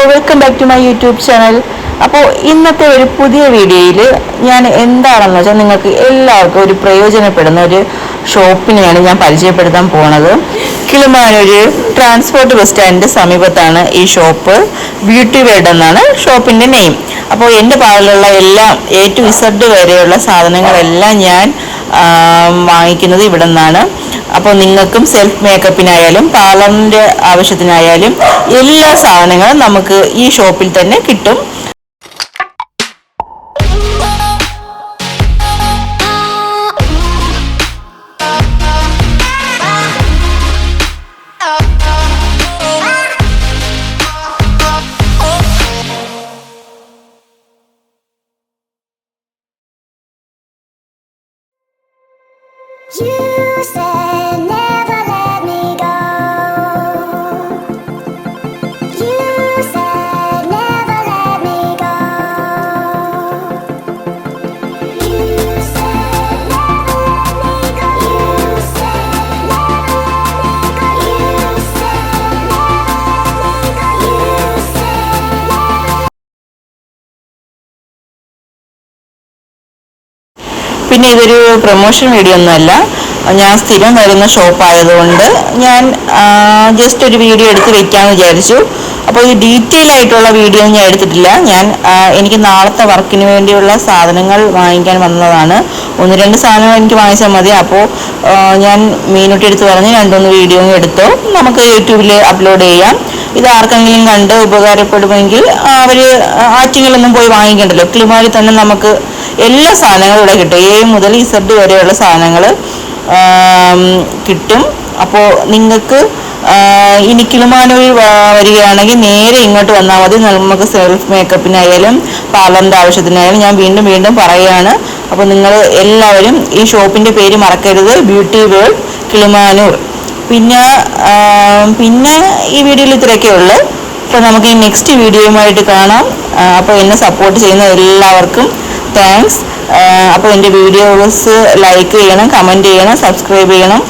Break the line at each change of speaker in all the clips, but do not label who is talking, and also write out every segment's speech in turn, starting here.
Welcome back to my YouTube channel. അപ്പോൾ ഇന്നത്തെ ഒരു പുതിയ വീഡിയോയിൽ ഞാൻ എന്താണെന്ന് വെച്ചാൽ നിങ്ങൾക്ക് എല്ലാവർക്കും ഒരു പ്രയോജനപ്പെടുന്ന ഒരു ഷോപ്പിനെയാണ് ഞാൻ പരിചയപ്പെടുത്താൻ പോണത്. കിളിമാനൂർ ട്രാൻസ്പോർട്ട് ബസ് സ്റ്റാൻഡിൻ്റെ സമീപത്താണ് ഈ ഷോപ്പ്. ബ്യൂട്ടി വേൾഡ് എന്നാണ് ഷോപ്പിൻ്റെ നെയിം. അപ്പോൾ എൻ്റെ പാർലറിലുള്ള എല്ലാം A to Z വരെയുള്ള സാധനങ്ങളെല്ലാം ഞാൻ വാങ്ങിക്കുന്നത് ഇവിടെ നിന്നാണ്. അപ്പോൾ നിങ്ങൾക്കും സെൽഫ് മേക്കപ്പിനായാലും പാർലറിൻ്റെ ആവശ്യത്തിനായാലും എല്ലാ സാധനങ്ങളും നമുക്ക് ഈ ഷോപ്പിൽ തന്നെ കിട്ടും.
You said never let me go. You said never let me go. You said never let me go. You said never let me go. You said never let me go. You said never.
പിന്നെ ഇതൊരു promotion video ഒന്നുമല്ല. ഞാൻ സ്ഥിരം വരുന്ന ഷോപ്പായതുകൊണ്ട് ഞാൻ just ഒരു video എടുത്ത് വെക്കാമെന്ന് വിചാരിച്ചു. അപ്പോൾ ഈ ഡീറ്റെയിൽ ആയിട്ടുള്ള വീഡിയോ ഞാൻ എടുത്തിട്ടില്ല. എനിക്ക് നാളത്തെ വർക്കിന് വേണ്ടിയുള്ള സാധനങ്ങൾ വാങ്ങിക്കാൻ വന്നതാണ്. 1-2 സാധനങ്ങൾ എനിക്ക് വാങ്ങിച്ചാൽ മതി. അപ്പോൾ ഞാൻ മീനൂട്ടി എടുത്ത് പറഞ്ഞ് 2-3 വീഡിയോ എടുത്തോ, നമുക്ക് യൂട്യൂബിൽ അപ്ലോഡ് ചെയ്യാം. ഇത് ആർക്കെങ്കിലും കണ്ട് ഉപകാരപ്പെടുമെങ്കിൽ അവർ ആറ്റിങ്ങിലൊന്നും പോയി വാങ്ങിക്കണ്ടല്ലോ. കിളിമാനൂരിൽ തന്നെ നമുക്ക് എല്ലാ സാധനങ്ങളും ഇവിടെ കിട്ടും. A മുതൽ Z വരെയുള്ള സാധനങ്ങൾ കിട്ടും. അപ്പോൾ നിങ്ങൾക്ക് ഇനി കിളിമാനൂർ വരികയാണെങ്കിൽ നേരെ ഇങ്ങോട്ട് വന്നാൽ മതി. നമുക്ക് സെൽഫ് മേക്കപ്പിനായാലും പാർലറിൻ്റെ ആവശ്യത്തിനായാലും ഞാൻ വീണ്ടും വീണ്ടും പറയുകയാണ്. അപ്പോൾ നിങ്ങൾ എല്ലാവരും ഈ ഷോപ്പിൻ്റെ പേര് മറക്കരുത്, ബ്യൂട്ടി വേൾഡ് കിളിമാനൂർ. പിന്നെ ഈ വീഡിയോയിൽ ഇത്രയൊക്കെ ഉള്ളൂ. അപ്പോൾ നമുക്ക് ഈ നെക്സ്റ്റ് വീഡിയോയുമായിട്ട് കാണാം. അപ്പോൾ എന്നെ സപ്പോർട്ട് ചെയ്യുന്ന എല്ലാവർക്കും താങ്ക്സ്. അപ്പോൾ എൻ്റെ വീഡിയോസ് ലൈക്ക് ചെയ്യണം, കമൻറ്റ് ചെയ്യണം, സബ്സ്ക്രൈബ് ചെയ്യണം.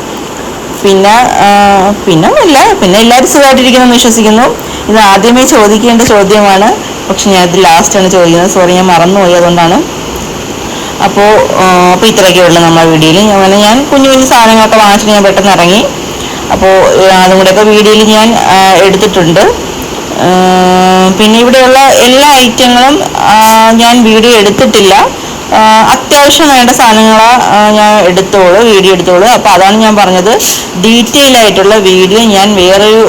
പിന്നെ എല്ലാവരും സുഖമായിട്ടിരിക്കുമെന്ന് വിശ്വസിക്കുന്നു. ഇത് ആദ്യമേ ചോദിക്കേണ്ട ചോദ്യമാണ്, പക്ഷെ ഞാനത് ലാസ്റ്റാണ് ചോദിക്കുന്നത്. സോറി, ഞാൻ മറന്നുപോയി, അതുകൊണ്ടാണ്. അപ്പോൾ ഇത്രയൊക്കെ ഉള്ളൂ നമ്മുടെ വീഡിയോയിൽ. അങ്ങനെ ഞാൻ കുഞ്ഞു കുഞ്ഞു സാധനങ്ങളൊക്കെ വാങ്ങിച്ചിട്ട് ഞാൻ പെട്ടെന്ന് ഇറങ്ങി. അപ്പോൾ അതും കൂടെയൊക്കെ വീഡിയോയിൽ ഞാൻ എടുത്തിട്ടുണ്ട്. പിന്നെ ഇവിടെയുള്ള എല്ലാ ഐറ്റങ്ങളും ഞാൻ വീഡിയോ എടുത്തിട്ടില്ല. അത്യാവശ്യം വേണ്ട സാധനങ്ങൾ ഞാൻ വീഡിയോ എടുത്തോളൂ. അപ്പോൾ അതാണ് ഞാൻ പറഞ്ഞത്, ഡീറ്റെയിൽ ആയിട്ടുള്ള വീഡിയോ ഞാൻ വേറൊരു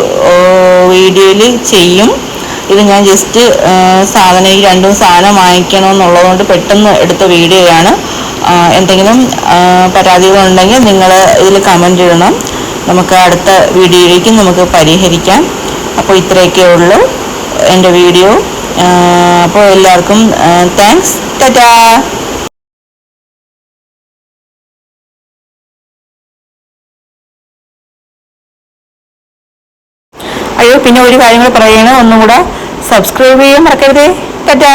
വീഡിയോയിൽ ചെയ്യും. ഇത് ഞാൻ ജസ്റ്റ് ഈ 2 സാധനം വാങ്ങിക്കണമെന്നുള്ളതുകൊണ്ട് പെട്ടെന്ന് എടുത്ത വീഡിയോയാണ്. എന്തെങ്കിലും പരാതികളുണ്ടെങ്കിൽ നിങ്ങൾ ഇതിൽ കമൻറ്റ് ഇടണം. നമുക്ക് അടുത്ത വീഡിയോയിലേക്ക് നമുക്ക് പരിഹരിക്കാം. അപ്പോൾ ഇത്രയൊക്കെ ഉള്ളൂ എൻ്റെ വീഡിയോ. അപ്പോൾ എല്ലാവർക്കും താങ്ക്സ്. ടാറ്റാ. പിന്നെ ഒരു കാര്യം കൂടെ പറയുകയാണ്, ഒന്നും കൂടെ സബ്സ്ക്രൈബ് ചെയ്യാൻ മറക്കരുതേ. ടാറ്റാ.